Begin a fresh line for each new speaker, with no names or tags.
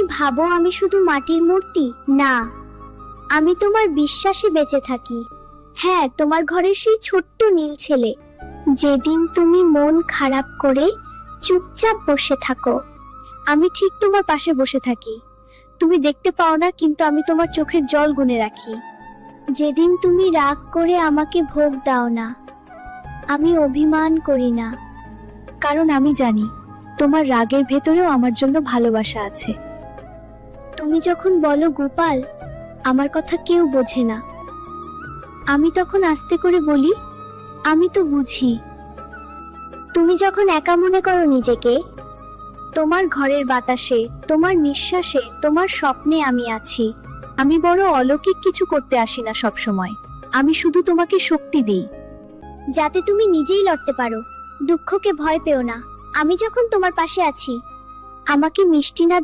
ভাবো আমি শুধু মাটির মূর্তি? না, আমি তোমার বিশ্বাসে বেঁচে থাকি। হ্যাঁ, তোমার ঘরের সেই ছোট্ট নীল ছেলে। যেদিন তুমি মন খারাপ করে চুপচাপ বসে থাকো, আমি ঠিক তোমার পাশে বসে থাকি। তুমি দেখতে পাও না, কিন্তু আমি তোমার চোখের জল গুনে রাখি। যেদিন তুমি রাগ করে আমাকে ভোগ দাও না, আমি অভিমান করি না, কারণ আমি জানি তোমার রাগের ভেতরেও আমার জন্য ভালোবাসা আছে। তুমি যখন বলো গোপাল, আমার কথা কেউ বোঝে না, আমি তখন আস্তে করে বলি, আমি তো বুঝি। তুমি যখন একা মনে করো নিজেকে, তোমার ঘরের বাতাসে, তোমার নিঃশ্বাসে, তোমার স্বপ্নে আমি আছি। আমি বড় অলৌকিক কিছু করতে আসি না সব সময়, আমি শুধু তোমাকে শক্তি দিই, যাতে তুমি নিজেই লড়তে পারো। দুঃখকে ভয় পেও না, আমি যখন তোমার পাশে আছি, আমাকে মিষ্টি না